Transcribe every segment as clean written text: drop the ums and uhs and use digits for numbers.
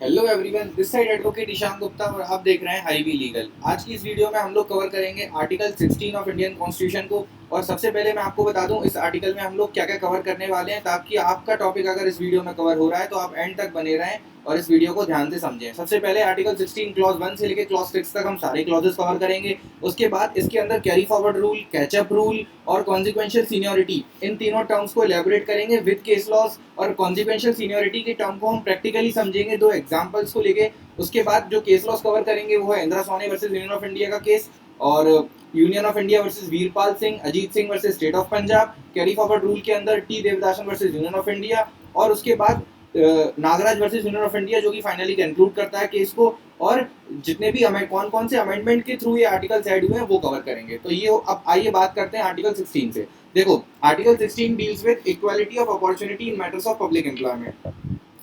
Hello everyone, this side advocate Ishan Gupta और आप देख रहे हैं हाई बी लीगल। आज की इस वीडियो में हम लोग कवर करेंगे आर्टिकल 16 ऑफ इंडियन कॉन्स्टिट्यूशन को। और सबसे पहले मैं आपको बता दूं इस आर्टिकल में हम लोग क्या क्या कवर करने वाले हैं, ताकि आपका टॉपिक अगर इस वीडियो में कवर हो रहा है तो आप एंड तक बने रहें और इस वीडियो को ध्यान से समझें। सबसे पहले आर्टिकल 16 क्लॉज 1 से लेकर क्लॉज 6 तक हम सारे क्लॉजेस कवर करेंगे। उसके बाद इसके अंदर carry forward rule, catch up rule और कॉन्सिक्वेंशियल सीनियोरिटी, इन तीनों टर्म्स को एलैबोरेट करेंगे विद केस लॉज। और कॉन्सिक्वेंशियल सीनियोरिटी के टर्म को हम प्रैक्टिकली समझेंगे दो एग्जांपल्स को लेके। उसके बाद जो केस लॉस कवर करेंगे वो है Indira Soni versus union of India का केस, और Union of India versus Veerpal Singh, Ajit Singh versus state of Punjab. Carry forward rule के अंदर T Devadasan versus union of India, और उसके बाद Nagaraj versus union of India जो कि फाइनली कंक्लूड करता है केस को। और जितने भी कौन कौन से अमेंडमेंट के थ्रू ये आर्टिकल्स ऐड हुए हैं वो कवर करेंगे। तो ये अब आइए बात करते हैं आर्टिकल 16 से। देखो, article 16 deals with equality of opportunity in matters of public employment.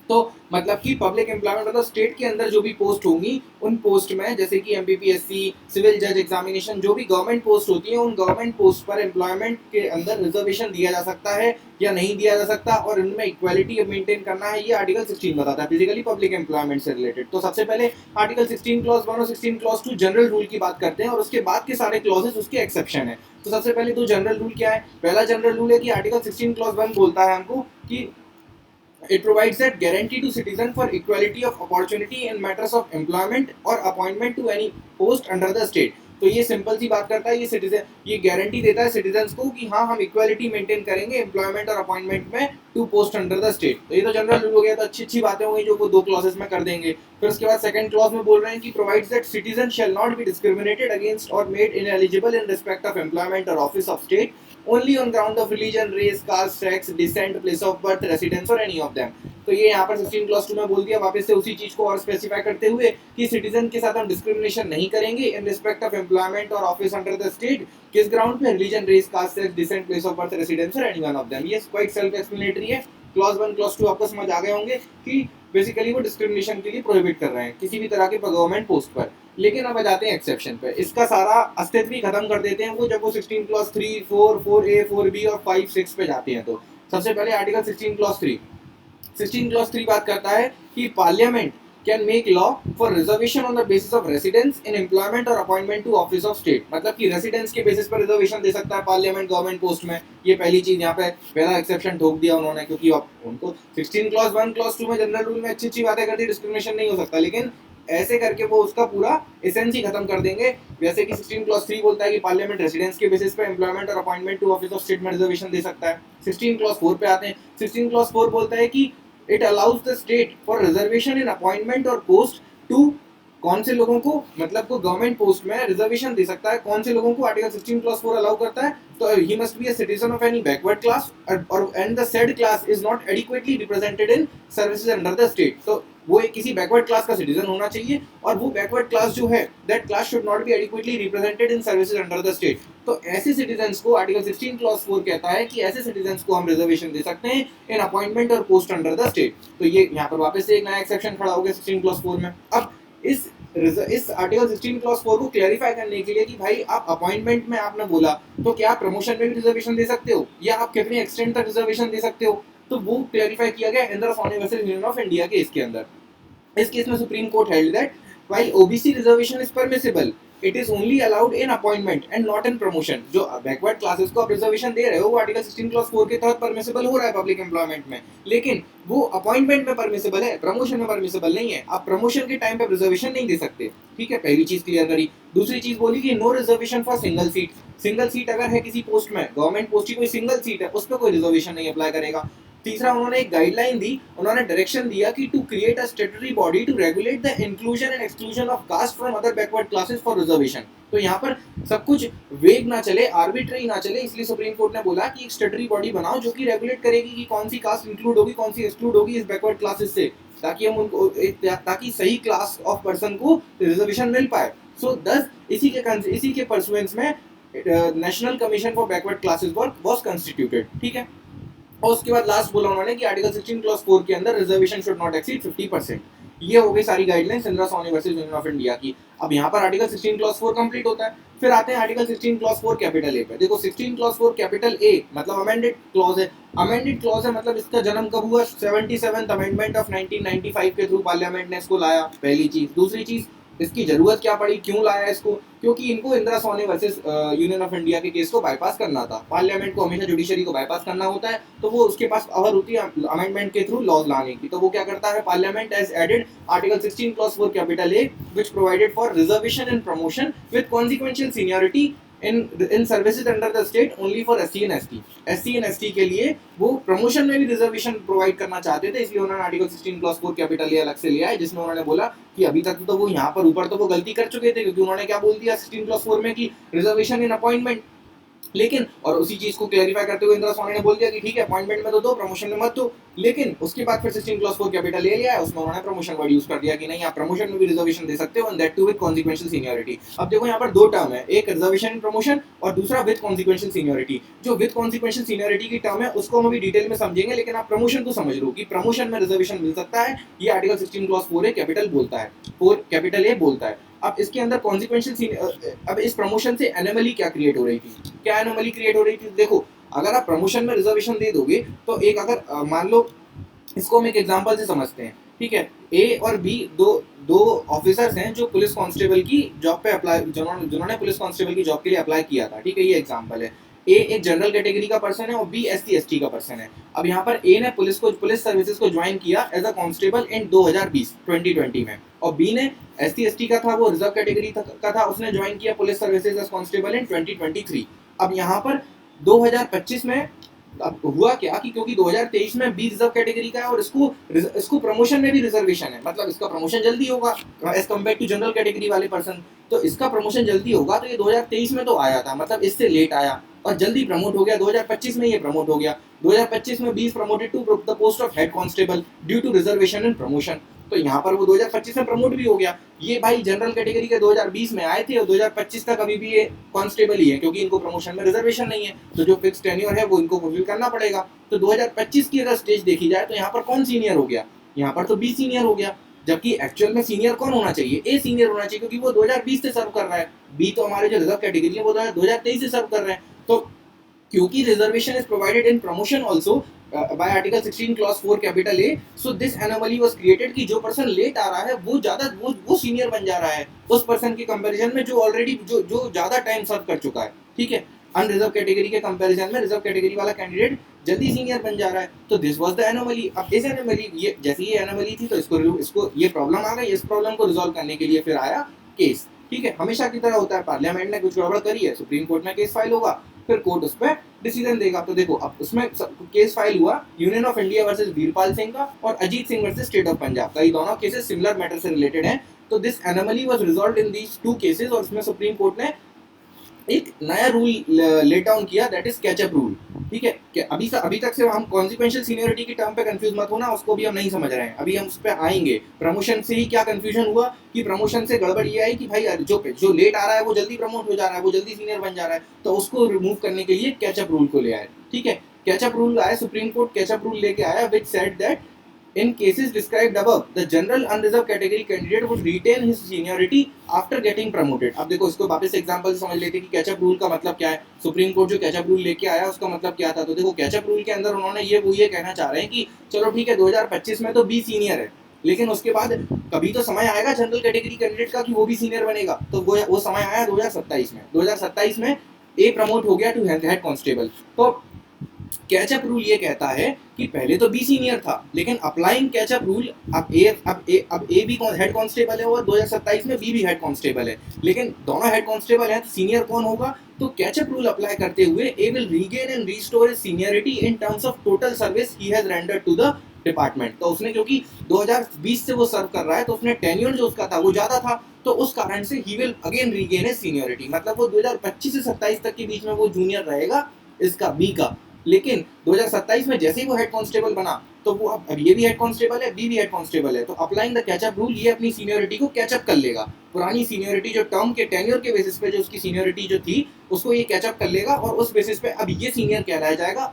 तो मतलब कि पब्लिक एम्प्लॉयमेंट मतलब स्टेट के अंदर जो भी पोस्ट होंगी उन पोस्ट में, जैसे कि एमपीपीएससी, सिविल जज एग्जामिनेशन, जो भी गवर्नमेंट पोस्ट होती है उन गवर्नमेंट पोस्ट पर एम्प्लॉयमेंट के अंदर रिजर्वेशन दिया जा सकता है या नहीं दिया जा सकता, और इनमें इक्वालिटी मेंटेन करना है। ये आर्टिकल 16 बताता है फिजिकली पब्लिक एम्प्लॉयमेंट से रिलेटेड। तो सबसे पहले आर्टिकल 16 क्लॉज 1 और 16 क्लॉज 2 जनरल रूल की बात करते हैं, और उसके बाद के सारे क्लॉजेस उसके एक्सेप्शन है। तो सबसे पहले तो जनरल रूल क्या है। पहला जनरल रूल है कि आर्टिकल 16 क्लॉज 1 बोलता है हमको कि it provides that guarantee to citizen for equality of opportunity in matters of employment or appointment to any post under the state। तो ये सिंपल सी बात करता है, ये सिटीजन ये गारंटी देता है सिटीजन्स को कि हाँ हम इक्वालिटी मेंटेन करेंगे एम्प्लॉयमेंट और अपॉइंटमेंट में to post under the state. तो ये तो जनरल रूल हो गया। तो अच्छी अच्छी बातें होंगी जो वो दो क्लॉजेस में कर देंगे। फिर उसके बाद सेकंड क्लॉज में बोल रहे हैं कि provides that citizen shall not be discriminated against और made ineligible in respect of employment और office of state only on ground of religion, race, caste, sex, descent, place of birth, residence or any of them। तो ये यहाँ पर 16 clause 2 में बोल दिया वापस से उसी चीज को और स्पेसिफाई करते हुए कि सिटीजन के साथ हम डिस्क्रिमिनेशन नहीं करेंगे इन रिस्पेक्ट ऑफ एम्प्लॉयमेंट और ऑफिस अंडर द स्टेट। किस ग्राउंड पे? Religion, race, caste, sex, descent, place of birth, residence और एनी वन ऑफ देम। ये क्वाइट सेल्फ एक्सप्लेनेटरी है। क्लॉज 1 क्लॉज 2 आपको समझ आ गए होंगे कि बेसिकली वो डिस्क्रिमिनेशन के लिए प्रोहिबिट कर रहे हैं किसी भी तरह के गवर्नमेंट पोस्ट पर। लेकिन अब आ जाते हैं एक्सेप्शन पे। इसका सारा अस्तित्व ही खत्म कर देते हैं वो जब वो 16 क्लॉज 3, 4, 4A, 4B और 5, 6 पे जाते हैं। तो सबसे पहले आर्टिकल 16 क्लॉज 3। 16 क्लॉज 3 बात करता है कि parliament can make law for reservation on the basis of residence in employment और appointment to office of state. मतलब कि रेसिडेंस के बेसिस पर रिजर्वेशन दे सकता है पार्लियामेंट गवर्नमेंट पोस्ट में। ये पहली चीज, यहाँ पे पहला एक्सेप्शन ठोक दिया उन्होंने, क्योंकि उनको 16 क्लॉज 1 क्लॉज 2 में जनरल रूल में अच्छी अच्छी बातें करती, डिस्क्रिमिनेशन नहीं हो सकता, लेकिन ऐसे करके वो उसका पूरा एसेंस ही खत्म कर देंगे। जैसे कि 16 क्लॉज 3 बोलता है कि पार्लियामेंट रेसिडेंस के बेसिस पे एम्प्लॉयमेंट और appointment to office of state में रिजर्वेशन दे सकता है। 16 क्लॉज 4 पे आते हैं। 16 क्लॉज 4 बोलता है कि it allows the state for reservation in appointment और पोस्ट टू, कौन से लोगों को, मतलब को गवर्नमेंट पोस्ट में रिजर्वेशन दे सकता है, कौन से लोगों को आर्टिकल 16 क्लॉज 4 अलाउ करता है। तो he must be a citizen of any backward class और and the said class is not adequately represented in services under the state. तो वो एक किसी बैकवर्ड क्लास का सिटीजन होना चाहिए, और वो बैकवर्ड क्लास जो है that class should not be adequately represented in services under the state. तो ऐसे सिटीजन्स को आर्टिकल 16 क्लॉज 4 कहता है कि ऐसे सिटीजन्स को हम रिजर्वेशन दे सकते हैं इन अपॉइंटमेंट और पोस्ट अंडर द स्टेट। तो ये यहाँ पर वापस से एक नया एक्सेप्शन खड़ा हो गया 16 क्लॉज 4 में। अब इस आर्टिकल 16 क्लॉज 4 को क्लैरिफाई करने के लिए कि भाई आप अपॉइंटमेंट में आपने बोला तो क्या आप प्रमोशन में भी रिजर्वेशन दे सकते हो, या आप कितने एक्सटेंड तक रिजर्वेशन दे सकते हो, तो वो क्लैरिफाई किया गया Indira Soni versus union of India के इसके अंदर। इस केस में supreme court held that while OBC reservation is permissible, it is only allowed in appointment and not in promotion. जो बैकवर्ड क्लासेस को आप रिजर्वेशन दे रहे हो वो आर्टिकल 16 क्लॉज 4 के तहत परमिसिबल हो रहा है पब्लिक एम्प्लॉयमेंट में, लेकिन वो अपॉइंटमेंट में परमिसिबल है, प्रमोशन में परमिसिबल नहीं है। आप प्रमोशन के टाइम पे रिजर्वेशन नहीं दे सकते। ठीक है, पहली चीज क्लियर करी। दूसरी चीज बोली कि no reservation for single seat. Single seat अगर है किसी पोस्ट में, गवर्नमेंट पोस्ट की कोई सिंगल सीट है, उस पर कोई रिजर्वेशन नहीं अप्लाई करेगा। तीसरा, उन्होंने एक गाइडलाइन दी, उन्होंने डायरेक्शन दिया कि to create a statutory body to regulate the inclusion and exclusion of caste from other backward classes for reservation. तो यहाँ पर सब कुछ वेग ना चले, आर्बिट्ररी ना चले, इसलिए सुप्रीम कोर्ट ने बोला कि एक स्टैट्यूटरी बॉडी बनाओ जो कि रेगुलेट करेगी कि कौन सी कास्ट इंक्लूड होगी, कौन सी एक्सक्लूड होगी इस बैकवर्ड क्लासेस से, ताकि हम उनको ताकि सही क्लास ऑफ पर्सन को रिजर्वेशन मिल पाए। सो दस इसी के परसुएंस में national commission for backward classes was constituted. ठीक है, और उसके बाद लास्ट बोला उन्होंने कि आर्टिकल 16 क्लॉज 4 के अंदर रिजर्वेशन शुड नॉट एक्सीड 50%। ये हो गई सारी guidelines Indira Soni versus union of India की। अब यहाँ पर आर्टिकल 16 क्लॉज 4 कंप्लीट होता है। फिर आते हैं आर्टिकल 16 क्लॉज 4 कैपिटल ए पे। देखो 16 क्लॉज 4 कैपिटल ए मतलब अमेंडेड क्लॉज है, अमेंडेड क्लॉज है, मतलब इसका जन्म कब हुआ? 77th अमेंडमेंट ऑफ 1995 के थ्रू पार्लियामेंट ने इसको लाया, पहली चीज। दूसरी चीज, इसकी जरूरत क्या पड़ी, क्यों लाया इसको? क्योंकि इनको Indira Soni versus union of India के केस को बाईपास करना था। पार्लियामेंट को हमेशा जुडिशरी को बाईपास करना होता है, तो वो उसके पास पावर होती है अमेंडमेंट के थ्रू लॉज लाने की। तो वो क्या करता है, parliament has added article 16 clause 4 capital A which provided for reservation and promotion with consequential seniority in services under the state only for SC and ST. SC and ST के लिए वो प्रमोशन में भी रिजर्वेशन प्रोवाइड करना चाहते थे, इसलिए उन्होंने आर्टिकल 16 क्लॉज 4 कैपिटल ए अलग से लिया है, जिसमें उन्होंने बोला कि अभी तक तो वो यहाँ पर ऊपर तो वो गलती कर चुके थे, क्योंकि उन्होंने क्या बोल दिया 16 क्लॉज 4 में कि रिजर्वेशन इन अपॉइंटमेंट, लेकिन और उसी चीज को क्लैरिफाई करते हुए इंदिरा सोनी ने बोल दिया कि ठीक है अपॉइंटमेंट में तो दो, प्रमोशन में मत दो। लेकिन उसके बाद फिर 16 क्लॉज 4 कैपिटल ले लिया है, उसमें उन्होंने प्रमोशन वर्ड यूज कर दिया कि नहीं आप प्रमोशन में भी रिजर्वेशन दे सकते हो, and that too with consequential seniority. अब देखो यहाँ पर दो टर्म है, एक रिजर्वेशन इन प्रमोशन और दूसरा विद कॉन्सिक्वेंशियल सीनियरिटी। जो विद कॉन्सिक्वेंशियल सीनियरिटी की टर्म है उसको हम अभी डिटेल में समझेंगे, लेकिन आप प्रमोशन को समझ लो कि प्रमोशन में रिजर्वेशन मिल सकता है, ये आर्टिकल 16 क्लॉज 4 कैपिटल बोलता है, 4 कैपिटल ए बोलता है। अब इसके अंदर कॉन्सिक्वेंशियल, अब इस प्रमोशन से एनोमली क्या क्रिएट हो रही थी, क्या एनोमली क्रिएट हो रही थी? देखो अगर आप प्रमोशन में रिजर्वेशन दे दोगे तो एक अगर मान लो, इसको हम एक एग्जांपल से समझते हैं, ठीक है। ए और बी दो ऑफिसर्स हैं जो पुलिस कांस्टेबल की जॉब पे अप्लाई, जिन्होंने पुलिस कांस्टेबल की जॉब के लिए अप्लाई किया था, ठीक है, ये एग्जांपल है। ए एक जनरल कैटेगरी का पर्सन है और बी एससी एसटी का पर्सन है। अब यहाँ पर ए ने पुलिस सर्विसेज को ज्वाइन किया एज अ कांस्टेबल इन 2020 में, और बी ने एससी एसटी का था, वो रिजर्व कैटेगरी का था, उसने ज्वाइन किया पुलिस सर्विसेज एज कांस्टेबल इन 2023। अब यहाँ पर 2025 में अब हुआ क्या कि क्योंकि 2023 में बी रिजर्व कैटेगरी का है और इसको प्रमोशन में भी रिजर्वेशन है, मतलब इसका प्रमोशन जल्दी होगा as compare to general category वाले पर्सन, तो इसका प्रमोशन जल्दी होगा। तो ये 2023 में तो आया था, मतलब इससे लेट आया और जल्दी प्रमोट हो गया, 2025 में ये प्रमोट हो गया। 2025 में B is promoted to the post of head constable due to reservation and promotion, तो यहाँ पर वो 2025 में प्रमोट भी हो गया। ये भाई जनरल कैटेगरी के 2020 में आए थे और 2025 तक अभी भी ये कांस्टेबल ही है, क्योंकि इनको प्रमोशन में रिजर्वेशन नहीं है, तो जो फिक्स टेन्योर है वो इनको फुलफिल करना पड़ेगा। तो 2025 की अगर स्टेज देखी जाए तो यहाँ पर कौन सीनियर हो गया, यहाँ पर तो बी सीनियर हो गया, जबकि एक्चुअल में सीनियर कौन होना चाहिए, ए सीनियर होना चाहिए, क्योंकि वो 2020 से सर्व कर रहा है। बी तो हमारे जो रिजर्व कैटेगरी है वो 2023 से सर्व कर रहे हैं। तो क्योंकि reservation is provided in promotion also by article 16 clause 4 capital A, so this anomaly was created कि जो पर्सन लेट आ रहा है वो ज्यादा वो सीनियर बन जा रहा है उस पर्सन के कंपैरिजन में जो ऑलरेडी जो ज्यादा टाइम सर्व कर चुका है, ठीक है। अनरिजर्व कैटेगरी के कंपैरिजन में रिजर्व कैटेगरी वाला कैंडिडेट जल्दी सीनियर बन जा रहा है, तो दिस वाज द एनोमली। अब इस एनोमली, ये जैसे ये एनोमली थी तो इसको ये प्रॉब्लम आ गई, इस प्रॉब्लम को रिजॉल्व करने के लिए फिर आया केस, ठीक है। हमेशा की तरह होता है, पार्लियामेंट ने कुछ गड़बड़ करी है, सुप्रीम कोर्ट में केस फाइल होगा, फिर कोर्ट उस पर डिसीजन देगा। तो देखो अब उसमें केस फाइल हुआ union of India versus Veerpal Singh का और Ajit Singh versus state of Punjab का, ये दोनों केसेस सिमिलर मैटर से रिलेटेड हैं। तो this anomaly was resolved in these two cases, और इसमें सुप्रीम कोर्ट ने एक नया रूल लेट डाउन किया, दैट इज कैचअप रूल, ठीक है। कि अभी तक से हम कॉन्सिक्वेंशियल सीनियरिटी की टर्म पे कंफ्यूज मत होना, उसको भी हम नहीं समझ रहे हैं, अभी हम उस पर आएंगे। प्रमोशन से ही क्या कंफ्यूजन हुआ कि प्रमोशन से गड़बड़ ये आई कि भाई जो लेट आ रहा है वो जल्दी प्रमोट हो जा रहा है, वो जल्दी सीनियर बन जा रहा है, तो उसको रिमूव करने के लिए कैचअप रूल को ले आए, ठीक है। कैचअप रूल आया, सुप्रीम कोर्ट कैचअप रूल लेके आया which said that in cases described above, the general unreserved category candidate would retain his seniority after getting promoted। अब देखो इसको वापस एग्जांपल से समझ लेते हैं कि कैचअप रूल का मतलब क्या है। सुप्रीम कोर्ट जो कैचअप रूल लेके आया उसका मतलब क्या था, तो देखो कैचअप रूल के अंदर उन्होंने ये कहना चाह रहे हैं कि चलो ठीक है 2025 में तो बी सीनियर है, लेकिन उसके बाद कभी तो समय आएगा जनरल कैटेगरी कैंडिडेट का कि वो भी सीनियर बनेगा, तो वो समय आया 2027 में। 2027 में ए प्रमोट हो गया टू हेड कांस्टेबल। तो कैचअप रूल ये कहता है कि पहले तो बी सीनियर था, लेकिन अप्लाइंग कैचअप रूल अब ए भी हेड कांस्टेबल है और 2027 में बी भी हेड कांस्टेबल है, लेकिन दोनों हेड कांस्टेबल हैं तो सीनियर कौन होगा, तो कैचअप रूल अप्लाई करते हुए A will regain and restore his seniority in terms of total service he has rendered to the department. तो उसने क्योंकि 2020 से वो सर्व कर रहा है तो उसने टेन्योर जो उसका था वो ज्यादा था, तो उस कारण से he will again regain his seniority, मतलब वो 2025 से 27 तक के बीच में वो जूनियर रहेगा इसका बी का। लेकिन 2027 में जैसे ही वो हेड कांस्टेबल बना तो वो अब ये भी हेड कांस्टेबल है, बी भी हेड कांस्टेबल है, तो अप्लाइंग द कैचअप रूल ये अपनी सीनियरिटी को कैचअप कर लेगा। पुरानी सीनियरिटी जो टर्म के टेन्योर के बेसिस पे जो उसकी सीनियरिटी जो थी उसको ये कैचअप कर लेगा, और उस बेसिस पे अब ये सीनियर कहलाया जाएगा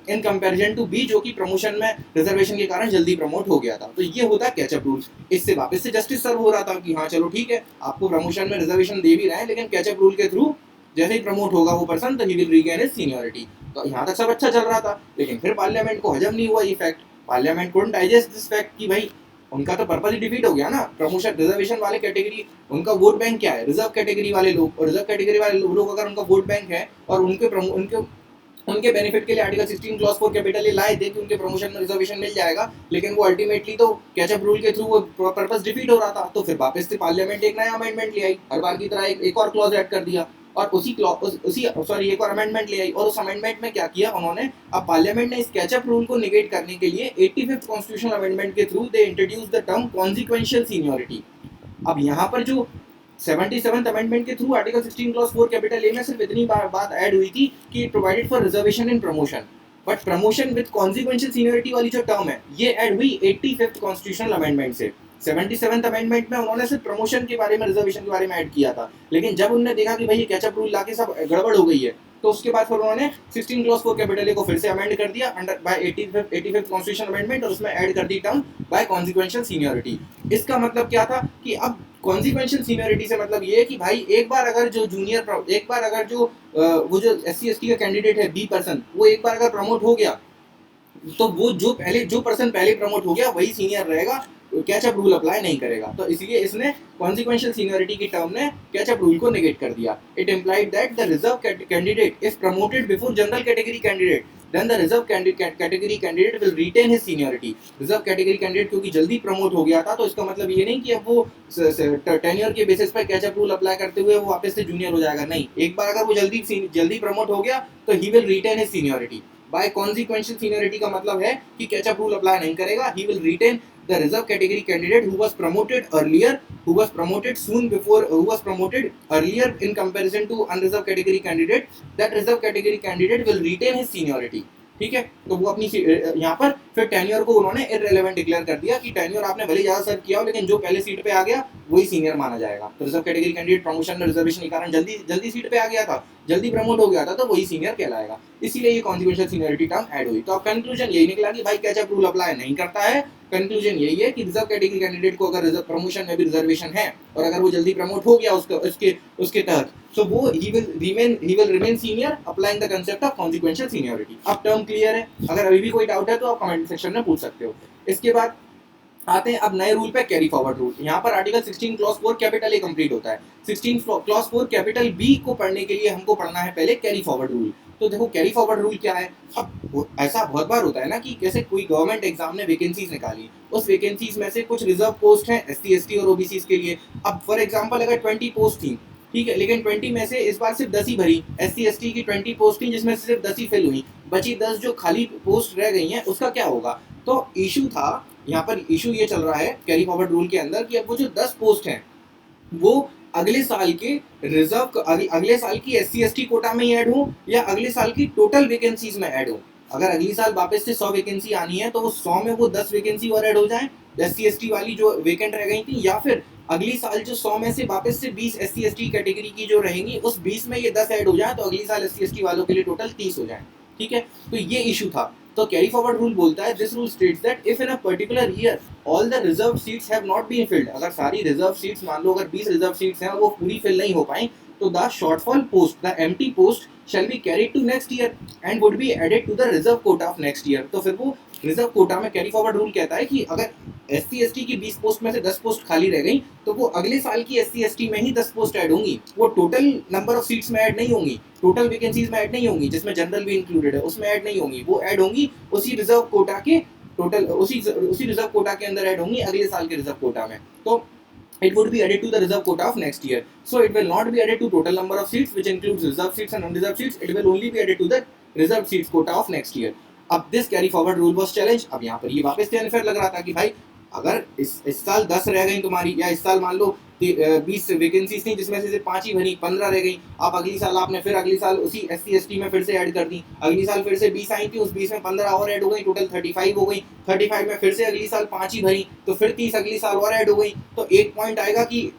इन कंपैरिजन टू बी जो कि प्रमोशन में रिजर्वेशन के कारण जल्दी प्रमोट हो गया था। तो ये होता है कैचअप रूल। इससे वापस से जस्टिस सर्व हो रहा था कि हाँ चलो ठीक है आपको प्रमोशन में रिजर्वेशन दे भी रहे हैं, लेकिन कैचअप रूल के थ्रू जैसे ही प्रमोट होगा वो पर्सन तो he will regain his seniority. तो यहाँ तक सब अच्छा चल रहा था, लेकिन फिर पार्लियामेंट को हजम नहीं हुआ ये fact, parliament couldn't digest this fact कि भाई उनका तो पर्पस ही डिफीट हो गया ना। प्रमोशन रिजर्वेशन वाले कैटेगरी, उनका वोट बैंक क्या है, रिजर्व कैटेगरी वाले लोग, और रिजर्व कैटेगरी वाले लोग अगर उनका वोट बैंक है और उनके उनके बेनिफिट के लिए आर्टिकल 16 क्लॉज 4 कैपिटल ये लाए थे कि उनके प्रमोशन में रिजर्वेशन मिल जाएगा, लेकिन वो अल्टीमेटली तो कैचअप रूल के थ्रू वो पर्पस डिफीट हो रहा था। तो फिर वापस से पार्लियामेंट एक नया अमेंडमेंट ले आई, हर बार की तरह एक और क्लॉज ऐड कर दिया, और एक और अमेंडमेंट ले आई, और उस अमेंडमेंट में क्या किया उन्होंने, अब पार्लियामेंट ने इस कैचअप रूल को निगेट करने के लिए 85th कॉन्स्टिट्यूशनल अमेंडमेंट के through they introduce the term consequential seniority. अब यहाँ पर जो 77th अमेंडमेंट के थ्रू आर्टिकल 16 क्लॉज 4 कैपिटल ए में सिर्फ इतनी बात ऐड हुई थी कि provided for reservation in promotion, but promotion with consequential seniority वाली जो टर्म है ये ऐड हुई 85th कॉन्स्टिट्यूशनल अमेंडमेंट से। 77th अमेंडमेंट में उन्होंने सिर्फ प्रमोशन के बारे में, रिजर्वेशन के बारे में ऐड किया था, लेकिन जब उन्होंने देखा कि भाई ये कैचअप रूल लाके सब गड़बड़ हो गई है, तो उसके बाद फिर उन्होंने 16 क्लॉज 4 कैपिटल ए को फिर से अमेंड कर दिया under bye 85th constitution amendment, और उसमें ऐड कर the term by consequential seniority. इसका मतलब क्या था कि अब कॉन्सिक्वेंशियल सीनियरिटी से मतलब ये है कि भाई एक बार अगर जो वो जो SC/ST का कैंडिडेट है बी पर्सन, वो एक बार अगर प्रमोट हो गया तो वो जो पर्सन पहले प्रमोट हो गया वही सीनियर रहेगा, कैचअप रूल अप्लाई नहीं करेगा। तो इसलिए इसने कॉन्सिक्वेंशियल सीनियरिटी की टर्म ने कैचअप रूल को नेगेट कर दिया। It implied that the reserve candidate is promoted before general category candidate, then the reserve category candidate will retain his seniority. Reserve category candidate क्योंकि जल्दी प्रमोट हो गया था, तो इसका मतलब ये नहीं कि अब वो टेन्योर के बेसिस पर कैचअप रूल अप्लाई करते हुए वो वापस से जूनियर हो जाएगा, नहीं, एक बार अगर वो जल्दी प्रमोट हो गया तो he will retain his seniority. By consequential seniority का मतलब है कि कैचअप रूल अप्लाई नहीं करेगा, he will retain the reserve category candidate who was promoted earlier, who was promoted earlier in comparison to unreserved category candidate, that reserve category candidate will retain his seniority। ठीक है, तो वो अपनी यहाँ पर फिर टेन्योर को उन्होंने इररिलेवेंट डिक्लेयर कर दिया कि टेन्योर आपने भले ज्यादा सर्व किया हो, लेकिन जो पहले सीट पे आ गया वही सीनियर माना जाएगा। तो रिजर्व कैटेगरी कैंडिडेट प्रमोशन में रिजर्वेशन के कारण जल्दी सीट पे आ गया था, जल्दी प्रमोट हो गया था, तो वही सीनियर कहलाएगा, इसीलिए ये कॉन्सिक्वेंशियल सीनियरिटी टर्म ऐड हुई। तो अब कंक्लूजन यही निकला कि भाई कैचअप रूल अप्लाई नहीं करता है। कंक्लूजन यही है कि रिजर्व कैटेगरी कैंडिडेट को अगर प्रमोशन में भी रिजर्वेशन है और अगर वो जल्दी प्रमोट हो गया उसके तहत, so वो he will remain senior applying the concept of consequential seniority। अब टर्म क्लियर है, अगर अभी भी कोई डाउट है तो आप कमेंट सेक्शन में पूछ सकते हो। इसके बाद आते हैं अब नए रूल पे, कैरी फॉरवर्ड रूल। यहाँ पर आर्टिकल 16 क्लॉज 4 कैपिटल ए कंप्लीट होता है, 16 क्लॉज 4 कैपिटल बी को पढ़ने के लिए हमको पढ़ना है पहले कैरी फॉरवर्ड रूल। तो देखो कैरी फॉरवर्ड रूल क्या है। अब ऐसा बहुत बार होता है ना कि जैसे कोई गवर्नमेंट एग्जाम ने वैकेंसीज निकाली, उस वैकेंसीज में से कुछ रिजर्व पोस्ट हैं SC/ST और OBC के लिए। अब फॉर एग्जाम्पल अगर 20 पोस्ट थी, ठीक है, लेकिन 20 में से इस बार सिर्फ 10 ही भरी, SC/ST की 20 पोस्ट थी जिसमें से सिर्फ 10 ही फिल हुई, बची 10 जो खाली पोस्ट रह गई हैं उसका क्या होगा। तो इशू था यहाँ पर, इशू ये चल रहा है कैरी फॉरवर्ड रूल के अंदर कि अब वो जो 10 पोस्ट हैं वो अगले साल के अगले साल की SC/ST कोटा में ही ऐड हो या अगले साल की टोटल वैकेंसीज में ऐड हो। अगर अगली साल वापस से 100 वैकेंसी आनी है तो वो 100 में वो 10 वैकेंसी और ऐड हो जाए SC/ST वाली जो वेकेंट रह गई थी, या फिर अगली साल जो 100 में से वापस से 20 SC/ST कैटेगरी की जो रहेंगी उस 20 में ये 10 ऐड हो जाए तो अगली साल SC/ST वालों के लिए टोटल 30 हो जाए। ठीक है, तो ये इशू था। तो कैरी फॉरवर्ड रूल बोलता है, this rule states that if in a particular year all the reserve seats have not been filled, अगर सारी रिजर्व सीट्स, मान लो अगर 20 रिजर्व सीट्स हैं और वो पूरी फिल नहीं हो पाई, तो the shortfall post, the empty post shall be carried to next year and would be added to the reserve quota of next year। तो फिर वो रिजर्व कोटा में कैरी फॉरवर्ड रूल कहता है कि अगर SC/ST की 20 पोस्ट में से 10 पोस्ट खाली रह गई तो वो अगले साल की SC/ST में ही 10 पोस्ट ऐड होंगी, वो टोटल नंबर ऑफ सीट्स में ऐड नहीं होंगी, टोटल वैकेंसीज में ऐड नहीं होंगी, जिसमें जनरल भी इंक्लूडेड है उसमें ऐड नहीं होंगी, वो ऐड होंगी उसी रिजर्व कोटा के टोटल उसी रिजर्व कोटा के अंदर ऐड होंगी अगले साल के रिजर्व कोटा में। तो it would be added to the reserve quota of next year, so it will not be added to total number of seats which includes reserved seats and unreserved seats, it will only be added to the reserved seats quota of next year। अब this carry forward rule was challenged। अब यहाँ पर ये वापस से unfair लग रहा था कि भाई अगर इस साल 10 रह गई तुम्हारी, या इस साल मान लो 20 वैकेंसीज थी जिसमें से सिर्फ 5 ही भरी, 15 रह गई, आप अगली साल आपने फिर अगली साल उसी SC/ST में फिर से ऐड कर दी, अगली साल फिर से 20 आई थी, उस 20 में 15 और ऐड हो गई, टोटल 35 हो गई, 35 में फिर से अगली साल 5 ही भरी तो फिर 30 अगली साल और ऐड हो गई, तो एक पॉइंट आएगा कि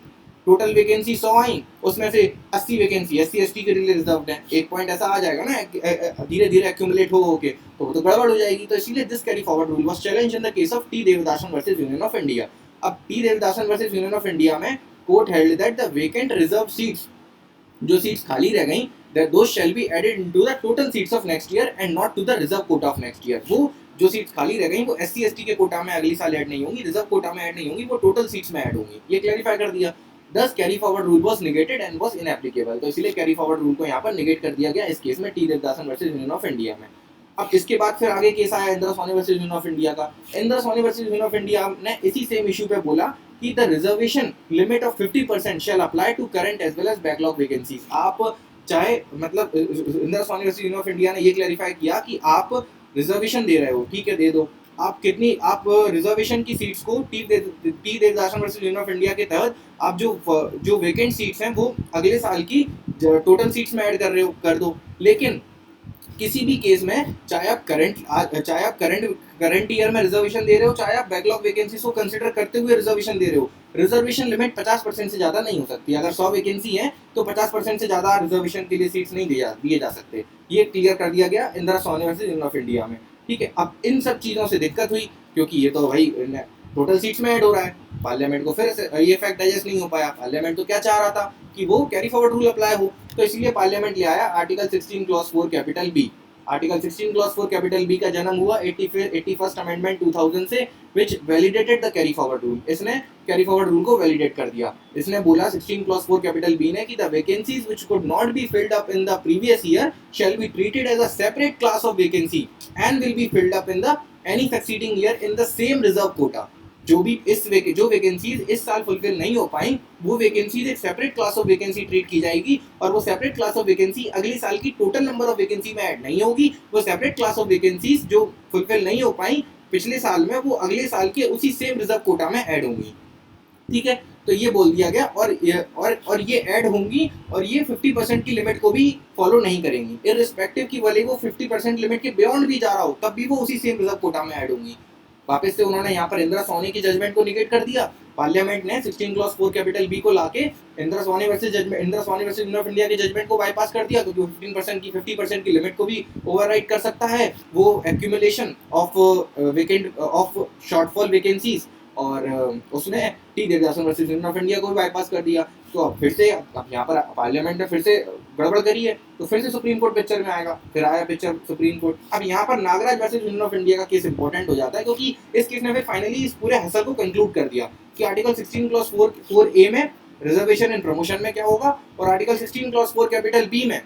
टोटल वैकेंसी 100 आई, उसमें से 80 वैकेंसी SC/ST के लिए रिजर्व्ड है, एक पॉइंट ऐसा आ जाएगा ना धीरे धीरे एक्यूमुलेट हो के, तो वो तो गड़बड़ हो जाएगी। तो इसीलिए this carry forward rule was challenged in the case of T Devadasan versus union of India. अब T Devadasan versus union of India में court held that the vacant reserve seats जो सीट्स खाली रह गई those shall be added into the total seats of next year and not to the reserve quota of next year। वो जो seats खाली रह गई वो SC ST के कोटा में अगली साल ऐड नहीं होंगी, रिजर्व कोटा में ऐड नहीं होंगी, वो टोटल सीट्स में ऐड होंगी। ये क्लैरिफाई कर दिया। Thus carry forward rule was negated and was inapplicable। तो इसलिए कैरी फॉरवर्ड रूल को यहाँ पर निगेट कर दिया गया इस केस में, T Devadasan versus union of India में। अब इसके बाद फिर आगे केस आया Indira Soni versus union of India का। Indira Soni versus union of India ने इसी सेम इशू पे बोला कि the reservation limit of 50% shall apply to current as well as backlog vacancies. आप चाहे मतलब Indira Soni versus union of India ने ये क्लैरिफाई किया कि आप रिजर्वेशन दे रहे हो, ठीक है दे दो, आप कितनी आप रिजर्वेशन की सीट्स को T Devadasan versus union of India के तहत आप जो वेकेंट सीट्स हैं वो अगले साल की टोटल सीट्स में ऐड कर रहे हो कर दो। लेकिन किसी भी केस में चाहे आप करंट ईयर में रिजर्वेशन दे रहे हो, चाहे आप बैकलॉग वैकेंसीज को कंसीडर करते हुए रिजर्वेशन दे रहे हो, रिजर्वेशन लिमिट 50% से ज्यादा नहीं हो सकती। अगर 100 वैकेंसी है तो 50% से ज्यादा रिजर्वेशन के लिए सीट्स नहीं दिए जा सकते। ये क्लियर कर दिया गया Indira Soni versus union of India में, ठीक है। अब इन सब चीजों से दिक्कत हुई क्योंकि ये तो भाई टोटल सीट्स में ऐड हो रहा है, पार्लियामेंट को फिर से ये फैक्ट डाइजेस्ट नहीं हो पाया। पार्लियामेंट तो क्या चाह रहा था कि वो कैरी फॉरवर्ड रूल अप्लाई हो, तो इसलिए पार्लियामेंट ले आया article 16 clause 4 capital B. Article 16 clause 4 capital B का जन्म हुआ 81st अमेंडमेंट 2000 से, which validated the carry forward rule. इसने कैरी फॉरवर्ड रूल को वैलिडेट कर दिया। इसने बोला 16 क्लॉज 4 कैपिटल बी ने कि the vacancies which could not be filled up in the previous year shall be treated as a separate class of vacancy and will be filled up in the any succeeding year in the same reserve quota. जो vacancies इस साल fulfil नहीं हो पाई वो vacancies एक separate class of vacancy treat की जाएगी, और वो सेपरेट क्लास ऑफ वैकेंसी अगली साल की टोटल नंबर ऑफ वैकेंसी में ऐड नहीं होगी। वो सेपरेट क्लास ऑफ वैकेंसीज जो फुलफिल नहीं हो पाई पिछले साल में वो अगले साल के उसी सेम रिजर्व कोटा में ऐड होंगी, ठीक है। तो ये बोल दिया गया, और ये ऐड होंगी और ये 50% की लिमिट को भी फॉलो नहीं करेंगी, इररिस्पेक्टिव की भले वो 50% लिमिट के बियॉन्ड भी जा रहा हो तब भी वो उसी सेम रिजर्व कोटा में ऐड होंगी। वापस से उन्होंने यहाँ पर इंदिरा सोनी की जजमेंट को निगेट कर दिया। पार्लियामेंट ने 16 क्लॉज 4 कैपिटल बी को लाके Indira Soni versus union of India के जजमेंट को बाईपास कर दिया, क्योंकि 50% की लिमिट को भी ओवरराइड कर सकता है वो एक्यूमुलेशन ऑफ शॉर्टफॉल वैकेंसीज, और उसने T Devadasan versus union of India को भी बाईपास कर दिया। तो अब फिर से अब यहाँ पर पार्लियामेंट ने फिर से गड़बड़ करी है, तो फिर से सुप्रीम कोर्ट पिक्चर में आएगा। फिर आया पिक्चर सुप्रीम कोर्ट। अब यहाँ पर Nagaraj versus union of India का केस इंपॉर्टेंट हो जाता है, क्योंकि इस केस ने फिर फाइनली इस पूरे हसल को कंक्लूड कर दिया कि आर्टिकल 16 क्लॉज 4A में रिजर्वेशन एंड प्रमोशन में क्या होगा, और आर्टिकल 16 क्लॉज 4 कैपिटल बी में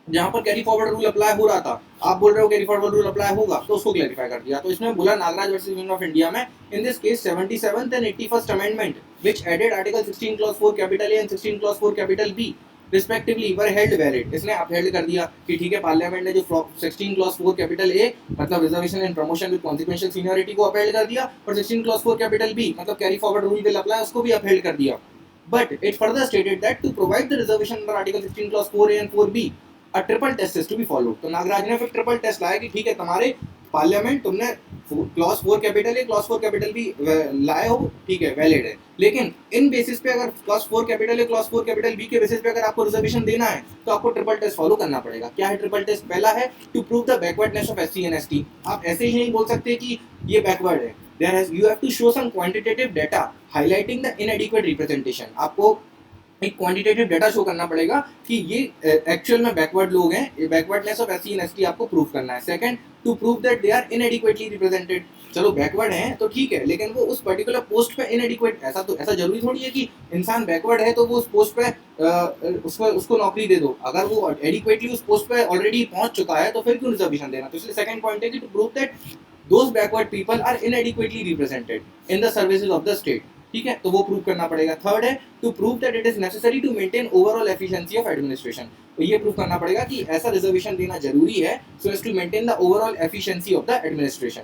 जहाँ पर कैरी फॉरवर्ड रूल अप्लाई हो रहा था, आप बोल रहे हो कैरी फॉरवर्ड रूल अप्लाई होगा, तो उसको क्लैरिफाई कर दिया। तो इसमें बोला Nagaraj versus union of India में in this case 77th and 81st amendment which added article 16 clause 4 capital A and 16 clause 4 capital B respectively were held valid. इसने अपहेल्ड कर दिया कि ठीक है, पार्लियामेंट ने जो 16 क्लॉज 4 कैपिटल ए मतलब reservation and promotion with consequential seniority को अपहेल्ड कर दिया, और 16 क्लॉज 4 कैपिटल बी मतलब carry forward rule will apply उसको भी अपहेल्ड कर दिया। But it further stated that to provide the reservation under Article 16 Clause 4A and 4B, a triple test is to be followed। तो नागराज ने फिर triple test लाया कि ठीक है, तुम्हारे पार्लियामेंट तुमने clause 4 capital A clause 4 capital B लाए हो, ठीक है वैलिड है, लेकिन इन बेसिस पे अगर clause 4 capital A clause 4 capital B के बेसिस पे अगर आपको रिजर्वेशन देना है तो आपको ट्रिपल टेस्ट फॉलो करना पड़ेगा। क्या है ट्रिपल टेस्ट? पहला है to prove the backwardness of SC and ST। आप ऐसे ही नहीं बोल सकते कि ये बैकवर्ड है, you have to show some quantitative data highlighting the inadequate representation। आपको एक क्वांटिटेटिव डाटा शो करना पड़ेगा कि ये एक्चुअल में बैकवर्ड लोग हैं, ये backwardness of SC and ST आपको प्रूव करना है। Second, to prove that they are inadequately represented. चलो बैकवर्ड हैं तो ठीक है, लेकिन वो उस पर्टिकुलर पोस्ट पे इनएडिक्वेट, ऐसा जरूरी थोड़ी है कि इंसान बैकवर्ड है तो वो उस पोस्ट पे उसको नौकरी दे दो। अगर वो एडिक्वेटली उस पोस्ट पे ऑलरेडी पहुंच चुका है तो फिर क्यों रिजर्वेशन देना? तो इसलिए सेकंड पॉइंट है कि to prove that those backward people are inadequately represented in the services of the state। ठीक है, तो वो प्रूव करना पड़ेगा। थर्ड है to prove that it is necessary to maintain overall efficiency of administration. तो ये प्रूव करना पड़ेगा कि ऐसा रिजर्वेशन देना जरूरी है so as to maintain the overall efficiency of the administration.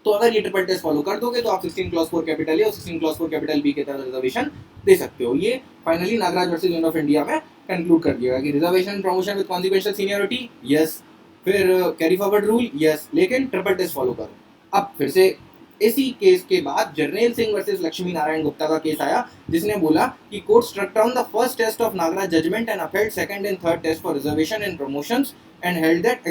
तो अगर ये ट्रिपल टेस्ट फॉलो कर दोगे तो आप 16 क्लॉज 4 कैपिटल ए और 16 क्लॉज 4 कैपिटल बी के तहत रिजर्वेशन दे सकते हो। ये finally Nagaraj versus union of India में कंक्लूड कर दिया कि reservation promotion with consequential seniority yes, फिर कैरी फॉरवर्ड रूल यस, लेकिन ट्रिपल टेस्ट फॉलो करो। अब फिर से इसी केस के बाद जर्नैल सिंह वर्सेस लक्ष्मी नारायण गुप्ता का केस आया, जिसने बोला कि court struck down the first test of Nagaraj judgement and upheld second and third test for reservation and promotions and held that.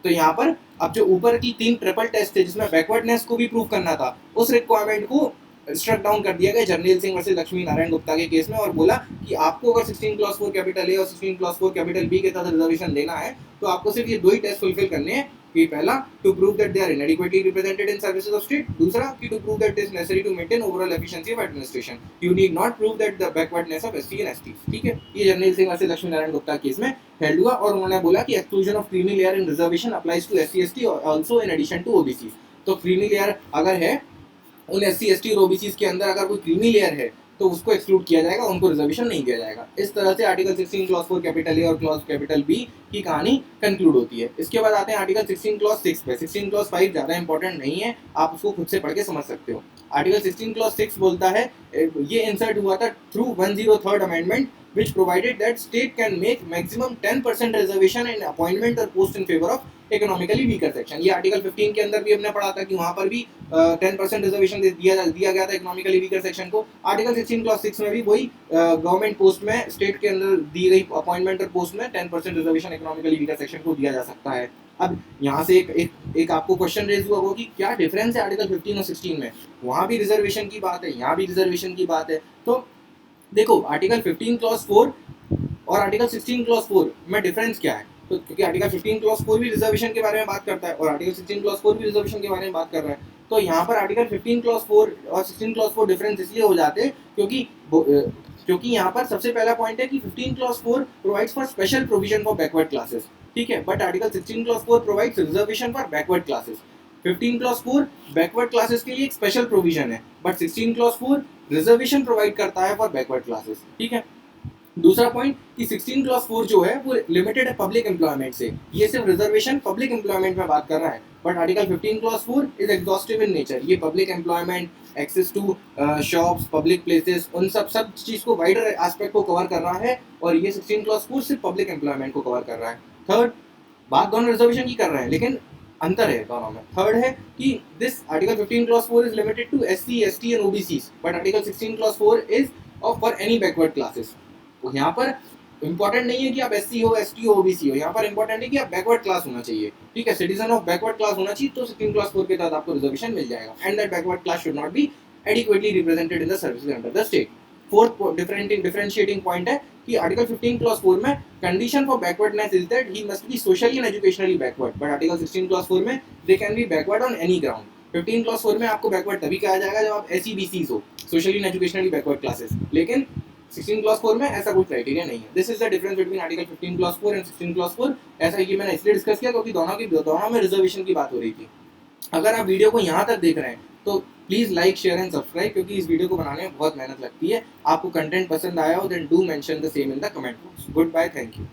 तो यहाँ पर अब जो ऊपर की 3 ट्रिपल टेस्ट थे जिसमें बैकवर्डनेस को भी प्रूव करना था, उस रिक्वायरमेंट को स्ट्रक डाउन कर दिया गया जर्नैल सिंह वर्सेस लक्ष्मी नारायण गुप्ता के केस में, और बोला कि आपको अगर 16 क्लॉज 4 कैपिटल ए और 16 क्लॉज 4 कैपिटल बी के तहत रिजर्वेशन देना है तो आपको सिर्फ ये दो ही टेस्ट फुलफिल करने हैं कि पहला to prove that they are inadequately represented in services of state, दूसरा कि to prove that it is necessary to maintain overall efficiency of administration, you need not prove that the backwardness of SC and ST. ठीक है, ये Jarnail Singh versus Lakshmi Narayan Gupta case में held हुआ, और उन्होंने बोला कि exclusion of creamy layer in reservation applies to SC ST also in addition to OBC. तो क्रीमी लेयर अगर है उन एससी एसटी और ओबीसी के अंदर अगर कोई क्रीमी लेयर है तो उसको एक्सक्लूड किया जाएगा, उनको रिजर्वेशन नहीं दिया जाएगा। इस तरह से आर्टिकल 16 क्लॉज 4 कैपिटल ए और क्लॉज कैपिटल बी की कहानी कंक्लूड होती है। इसके बाद आते हैं आर्टिकल 16 क्लॉज 6 पे। 16 क्लॉज 5 ज्यादा इंपॉर्टेंट नहीं है, आप उसको खुद से पढ़ के समझ सकते हो। आर्टिकल 16 क्लॉज 6 बोलता है, ये इंसर्ट हुआ था through 103rd amendment which provided that state can make maximum 10% reservation in appointment or post in favor of economically weaker section. ये आर्टिकल 15 के अंदर भी हमने पढ़ा था कि वहां पर भी 10% रिजर्वेशन दिया गया था इकोनॉमिकली वीकर सेक्शन को। आर्टिकल 16 क्लॉज 6 में भी वही गवर्नमेंट पोस्ट में स्टेट के अंदर दी गई अपॉइंटमेंट और पोस्ट में 10% रिजर्वेशन इकोनॉमिकली वीकर सेक्शन को दिया जा सकता है। अब यहाँ से एक आपको क्वेश्चन रेज हुआ होगा कि क्या डिफरेंस है आर्टिकल 15 और 16 में, वहाँ भी रिजर्वेशन की बात है, यहाँ भी रिजर्वेशन की बात है। तो देखो आर्टिकल 15 क्लॉज 4 और आर्टिकल 16 क्लॉज 4 में डिफरेंस क्या है, तो क्योंकि आर्टिकल 15 क्लॉज 4 भी रिजर्वेशन के बारे में बात करता है और आर्टिकल 16 क्लॉज 4 भी रिजर्वेशन के बारे में बात कर रहा है, तो यहाँ पर आर्टिकल 15 क्लॉज 4 और 16 क्लॉज 4 डिफरेंस इसलिए हो जाते हैं क्योंकि यहाँ पर सबसे पहला पॉइंट है कि 15 clause 4 provides for special provision for backward classes, ठीक है, but article 16 clause 4 provides reservation for backward classes. 15 clause 4 backward classes के लिए एक स्पेशल प्रोविजन है, बट 16 क्लॉज 4 रिजर्वेशन प्रोवाइड करता है फॉर बैकवर्ड क्लासेस। ठीक है, दूसरा पॉइंट कि 16 क्लॉज 4 जो है वो लिमिटेड है पब्लिक एम्प्लॉयमेंट से, ये सिर्फ रिजर्वेशन पब्लिक एम्प्लॉयमेंट में बात कर रहा है, but article 15 clause 4 is exhaustive in nature, ये public employment, access to shops, public places, उन सब चीज को वाइडर एस्पेक्ट को कवर कर रहा है, और ये 16 क्लॉज 4 सिर्फ पब्लिक एम्प्लॉयमेंट को कवर कर रहा है। थर्ड, बात दोनों रिजर्वेशन की कर रहे हैं लेकिन अंतर है दोनों में। थर्ड है कि this article 15 clause 4 is limited to SC ST and OBC, but article 16 clause 4 is of for any backward classes. तो यहाँ पर इंपॉर्टेंट नहीं है कि आप एससी हो, एसटी हो, ओबीसी हो, यहाँ पर इंपॉर्टेंट है कि आप बैकवर्ड क्लास होना चाहिए, ठीक है, सिटीजन ऑफ बैकवर्ड क्लास होना चाहिए, तो 16 क्लॉज 4 के तहत आपको रिजर्वेशन मिल जाएगा, and that backward class should not be adequately represented in the services under the state. Fourth differentiating point है कि आर्टिकल 15 क्लॉज 4 में condition for backwardness is that he must be socially and educationally backward, but article 16 clause 4 में they can be backward on any ground. 15 clause 4 में आपको backward तभी कहा जाएगा जब आप एससी बीसी हो, socially and educationally backward classes, लेकिन 16 क्लॉज 4 में ऐसा कोई क्राइटेरिया नहीं है। This is the difference between article 15 clause 4 and 16 clause 4। ऐसा है कि मैंने इसलिए डिस्कस किया क्योंकि दोनों में रिजर्वेशन की बात हो रही थी। अगर आप वीडियो को यहाँ तक देख रहे हैं तो please like, share and subscribe, क्योंकि इस वीडियो को बनाने में बहुत मेहनत लगती है। आपको कंटेंट पसंद आया हो then do mention the same in the comment box. Good bye, thank you.